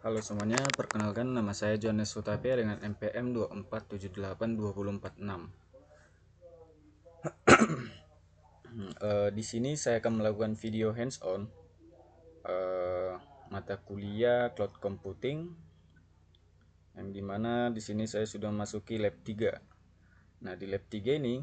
Halo semuanya, perkenalkan nama saya Johannes Hutapea dengan NPM 2478246. Di sini saya akan melakukan video hands-on mata kuliah Cloud Computing, yang dimana di sini saya sudah memasuki lab 3. Nah, di lab 3 ini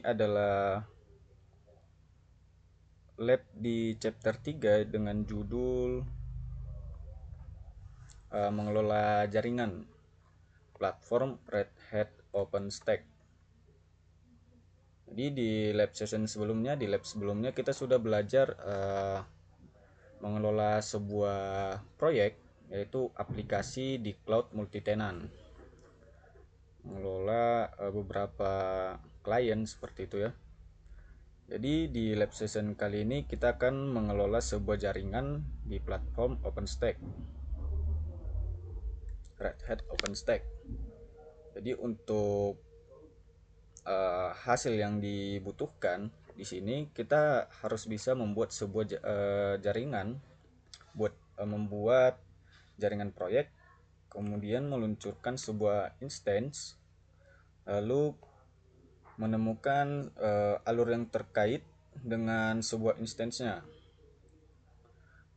adalah lab di chapter 3 dengan judul mengelola jaringan platform Red Hat OpenStack. Jadi di lab sebelumnya kita sudah belajar mengelola sebuah proyek, yaitu aplikasi di cloud multi-tenant, mengelola beberapa klien seperti itu ya. Jadi di lab session kali ini kita akan mengelola sebuah jaringan di platform OpenStack, Red Hat OpenStack. Jadi untuk hasil yang dibutuhkan di sini kita harus bisa membuat sebuah jaringan, membuat jaringan proyek, kemudian meluncurkan sebuah instance, lalu menemukan alur yang terkait dengan sebuah instance-nya.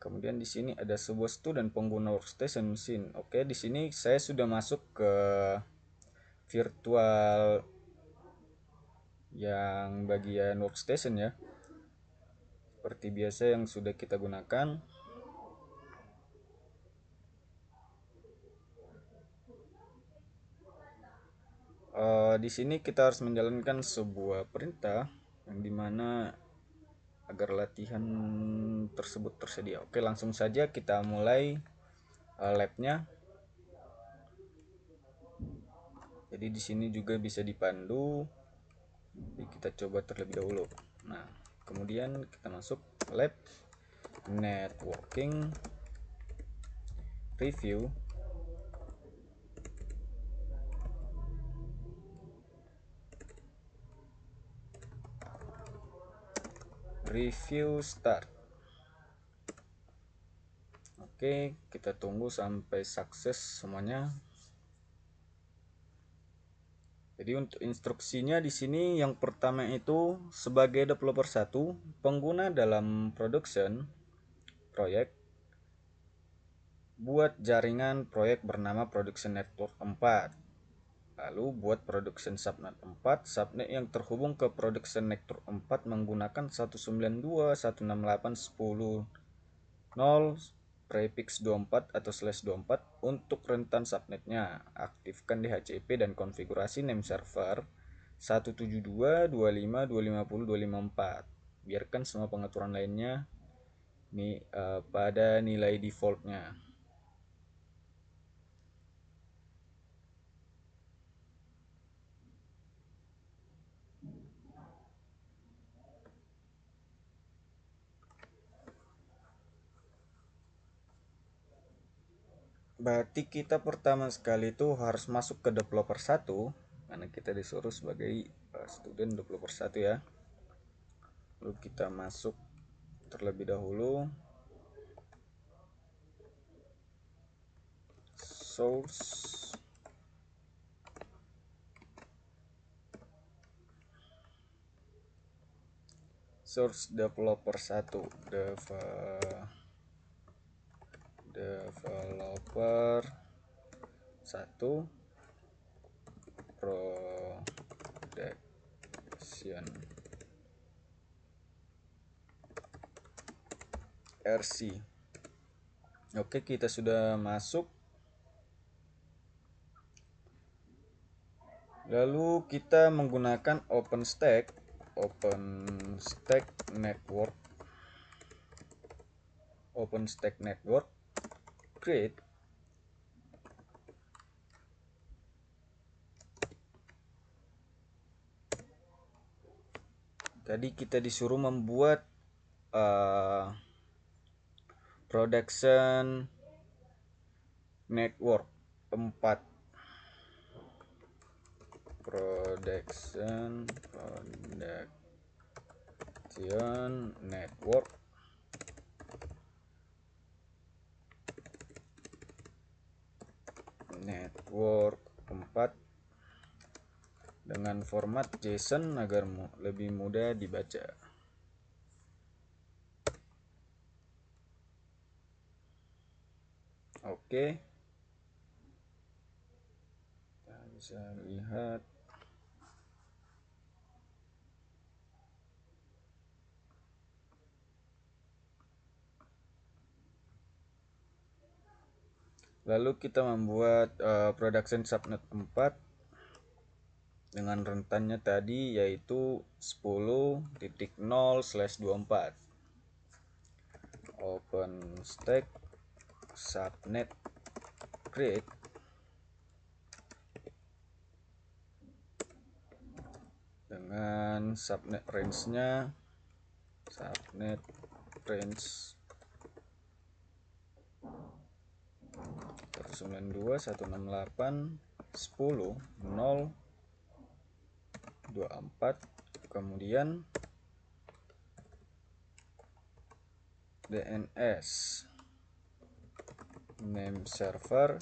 Kemudian di sini ada sebuah student pengguna workstation mesin. Oke, di sini saya sudah masuk ke virtual yang bagian workstation ya. Seperti biasa yang sudah kita gunakan. Di sini kita harus menjalankan sebuah perintah yang dimana agar latihan tersebut tersedia. Oke, langsung saja kita mulai labnya. Jadi di sini juga bisa dipandu. Jadi kita coba terlebih dahulu. Nah, kemudian kita masuk lab networking review. Review start. Oke, kita tunggu sampai sukses semuanya. Jadi untuk instruksinya di sini yang pertama itu sebagai developer 1, pengguna dalam production proyek, buat jaringan proyek bernama production network 4. Lalu buat production subnet 4, subnet yang terhubung ke production network 4 menggunakan 192.168.10.0 prefix 24 atau /24 untuk rentan subnetnya. Aktifkan DHCP dan konfigurasi name server 172.25.250.254. Biarkan semua pengaturan lainnya pada nilai defaultnya. Berarti kita pertama sekali itu harus masuk ke developer 1, karena kita disuruh sebagai student developer 1 ya. Lalu kita masuk terlebih dahulu source developer 1 developer 1 production RC. Oke, kita sudah masuk. Lalu kita menggunakan OpenStack network create. Tadi kita disuruh membuat production network 4. Production network network 4 dengan format JSON agar lebih mudah dibaca. Oke, kita bisa lihat lalu kita membuat production subnet 4 dengan rentannya tadi yaitu 10.0/24. OpenStack subnet create dengan subnet range-nya subnet range 192.168.10.024, kemudian DNS name server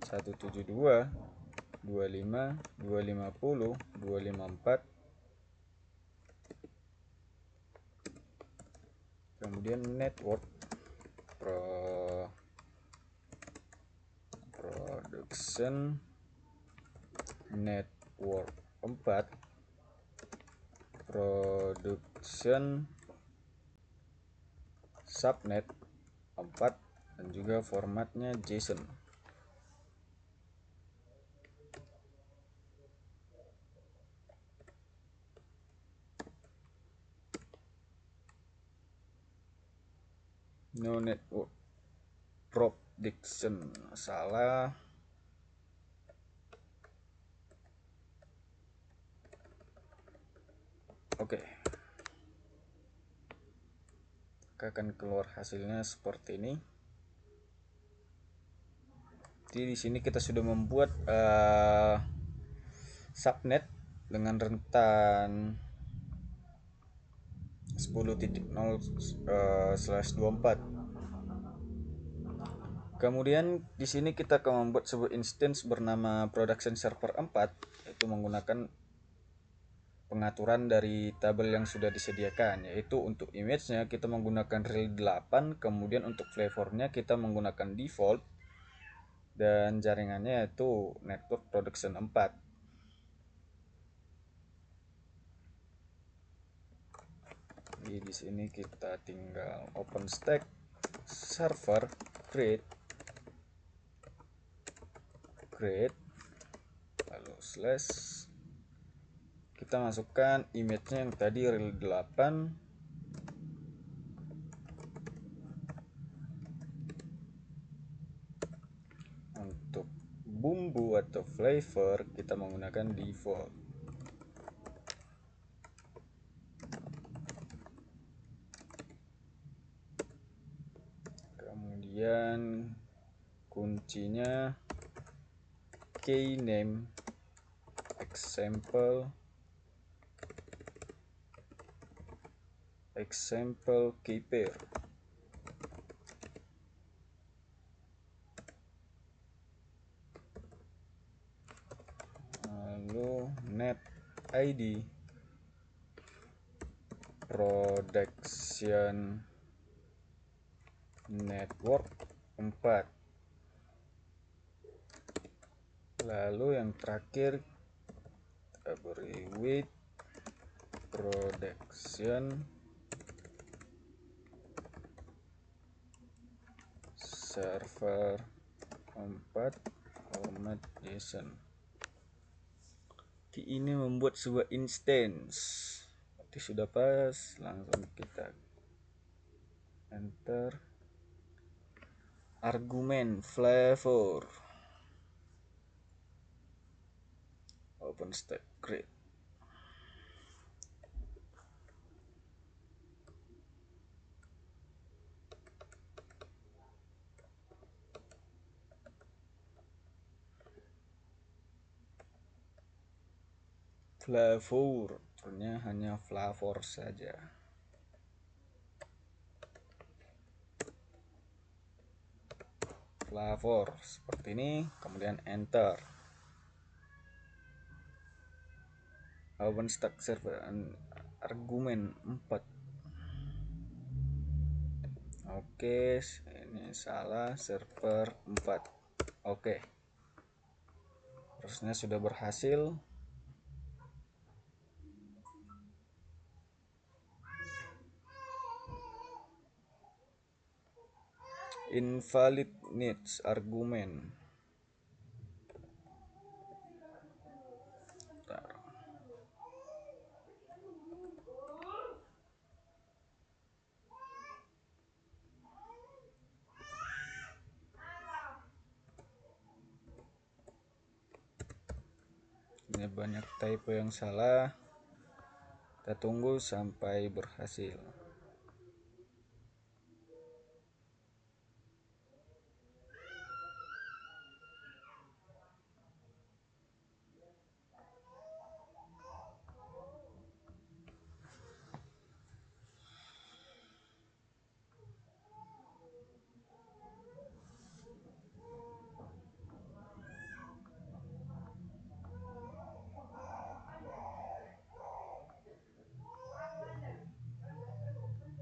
172.25.250.254, kemudian network production network 4 production subnet 4 dan juga formatnya JSON. No network production, salah. Oke, akan keluar hasilnya seperti ini. Jadi di sini kita sudah membuat subnet dengan rentan 10.0/24. Kemudian di sini kita akan membuat sebuah instance bernama production server 4, yaitu menggunakan pengaturan dari tabel yang sudah disediakan, yaitu untuk image-nya kita menggunakan rel 8, kemudian untuk flavornya kita menggunakan default, dan jaringannya yaitu network production 4. Jadi di sini kita tinggal OpenStack server create lalu slash, kita masukkan image-nya yang tadi rel 8, untuk bumbu atau flavor kita menggunakan default. Kemudian kuncinya keyname example keypair, lalu net ID production network 4, lalu yang terakhir kita beri with production server 4 format JSON. Ini membuat sebuah instance. Berarti sudah pas, langsung kita enter argumen flavor OpenStack create. Flavornya hanya flavor saja. Flavor seperti ini, kemudian enter. OpenStack server argumen 4. Oke, ini salah, server 4. Oke, prosesnya sudah berhasil. Invalid needs argument. Bentar. Ini banyak typo yang salah. Kita tunggu sampai berhasil.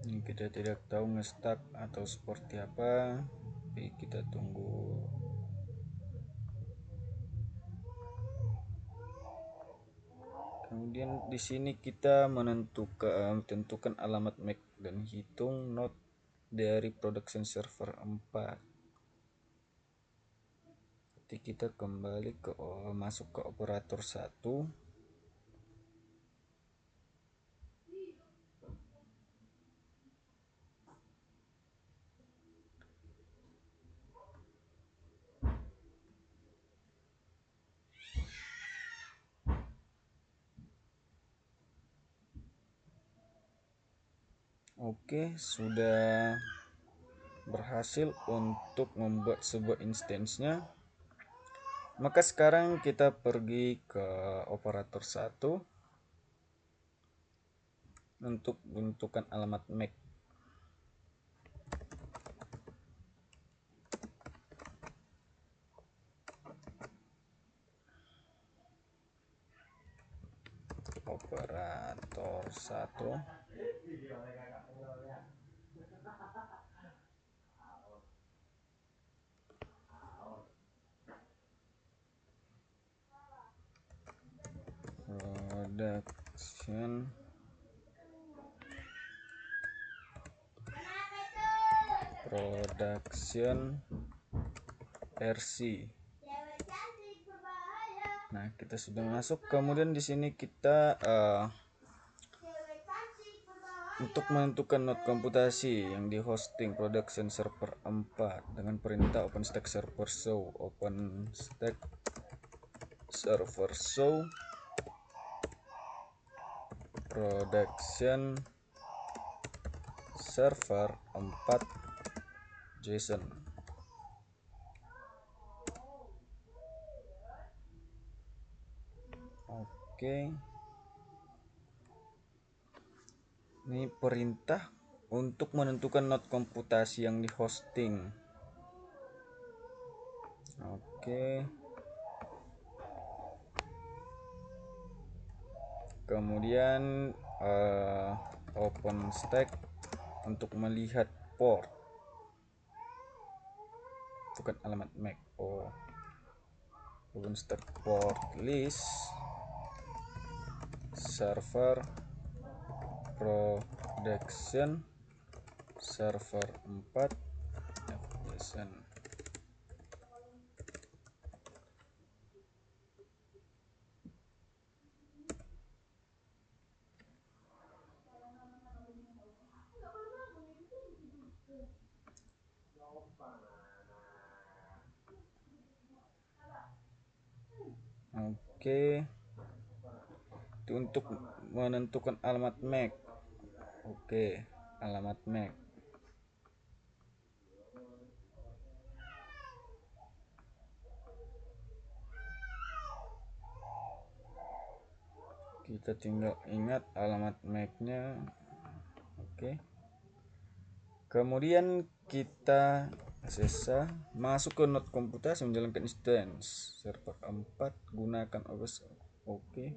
Ini kita tidak tahu nge-stuck atau seperti apa, tapi kita tunggu. Kemudian di sini kita tentukan alamat MAC dan hitung node dari production server 4. Jadi kita kembali ke masuk ke operator 1. Oke, sudah berhasil untuk membuat sebuah instance-nya. Maka sekarang kita pergi ke operator 1 untuk menentukan alamat MAC. Operator 1. Production RC. Nah, kita sudah masuk. Kemudian di sini kita untuk menentukan node komputasi yang di hosting production server 4 dengan perintah OpenStack server show. OpenStack server show production server 4 JSON. Oke. Ini perintah untuk menentukan node komputasi yang di hosting. Oke. Kemudian OpenStack untuk melihat port. Bukan alamat MAC. OpenStack port list server production server 4 JSON. Oke. Itu untuk menentukan alamat MAC. Oke, alamat MAC. Kita tinggal ingat alamat MAC-nya. Oke. Kemudian kita SSH, masuk ke node komputasi, menjalankan instance server 4, gunakan OS. Oke.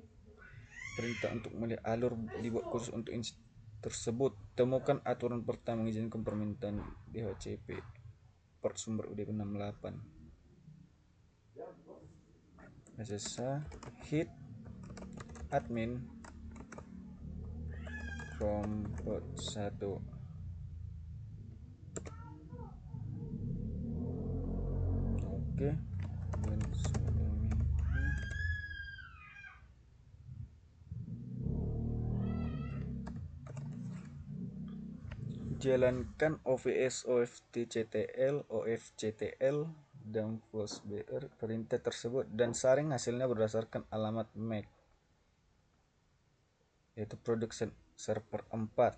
Perintah untuk melihat alur dibuat khusus untuk instance tersebut. Temukan aturan pertama mengizinkan permintaan DHCP port sumber UDP68. SSH hit admin from port 1. Oke. Jalankan OVS OFTCTL OFCTL dan FlashBR perintah tersebut dan saring hasilnya berdasarkan alamat MAC, yaitu production server 4.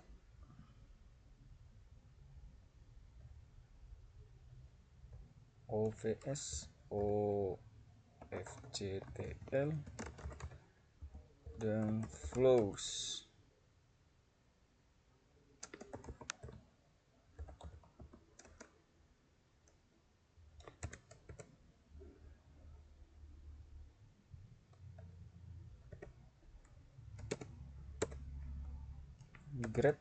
OVS OFCTL dan flows. Grab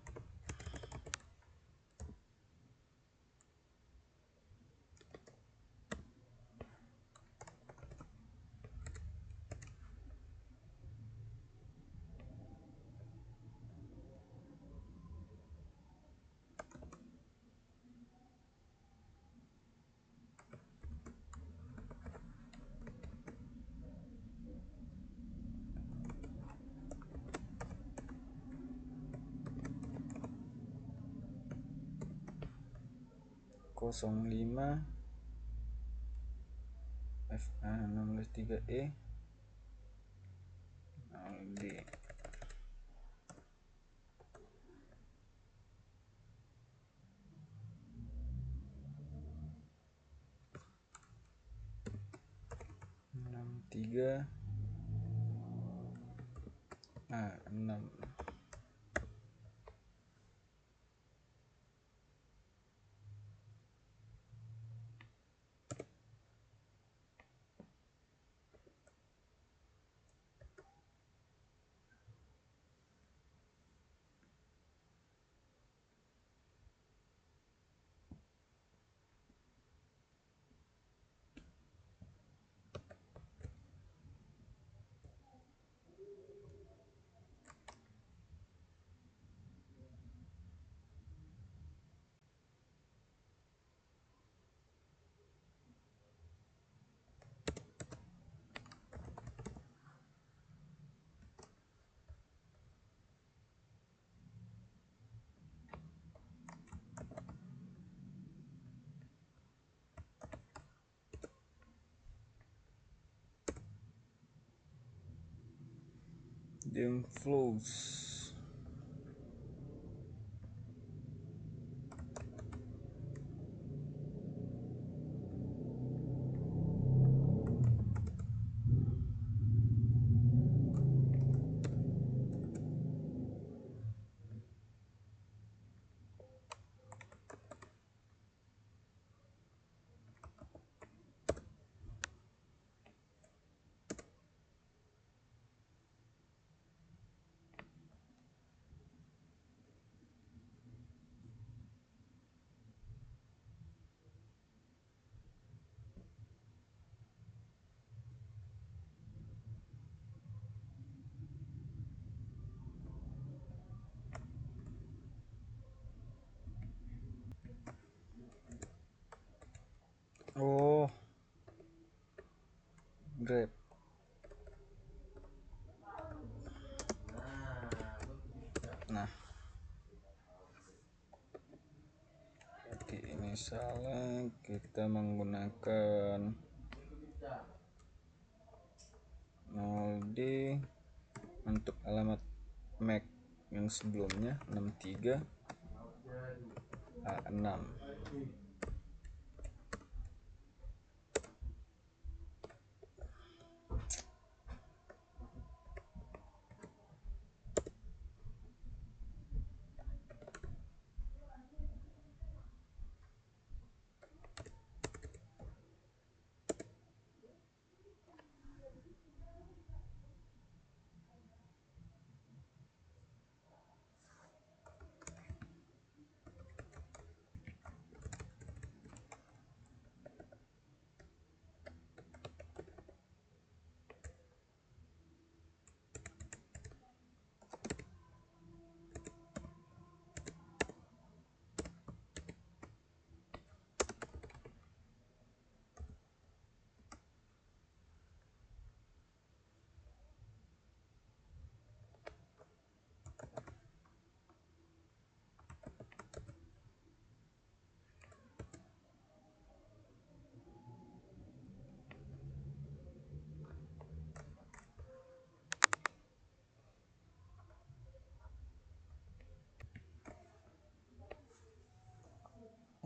kosong 05 FA163E D. Tiga 6. Dem flows. Oh, Grab. Nah, oke, misalnya kita menggunakan 0D untuk alamat MAC yang sebelumnya 63 A6.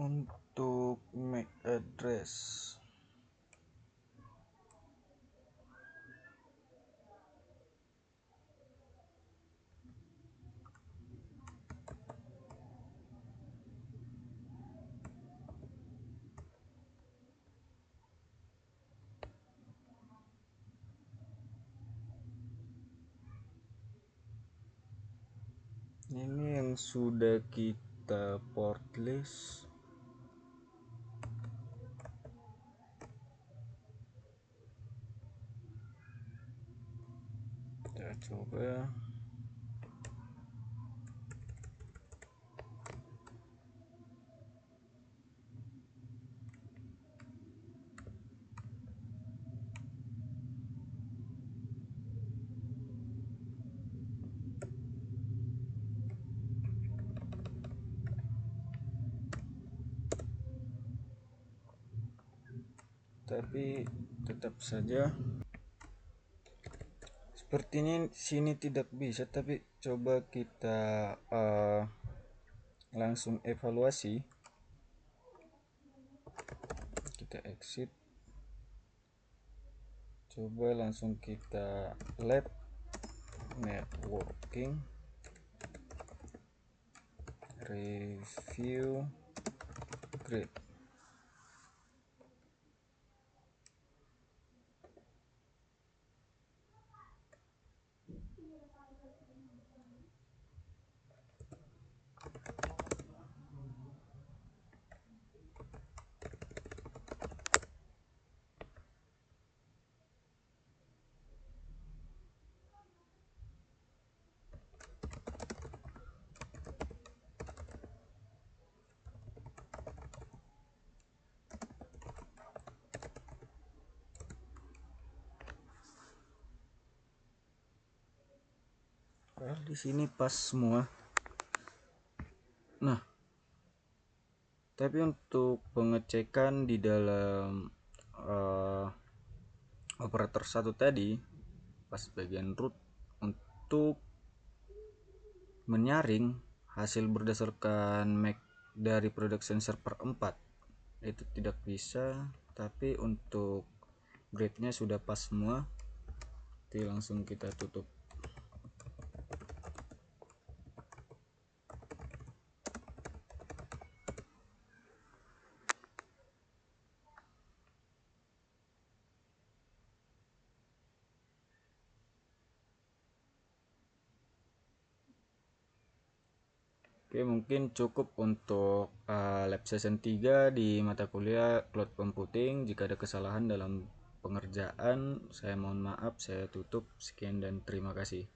Untuk MAC address, ini yang sudah kita port list. Kita coba. Tapi tetap saja sepertinya sini tidak bisa, tapi coba kita langsung evaluasi. Kita exit, coba langsung kita lab networking, review grid. Di sini pas semua. Nah, tapi untuk pengecekan di dalam operator satu tadi, pas bagian root, untuk menyaring hasil berdasarkan MAC dari production server 4 itu tidak bisa, tapi untuk grade-nya sudah pas semua. Jadi langsung kita tutup. Oke, mungkin cukup untuk lab session 3 di mata kuliah Cloud Computing. Jika ada kesalahan dalam pengerjaan, saya mohon maaf, saya tutup. Sekian dan terima kasih.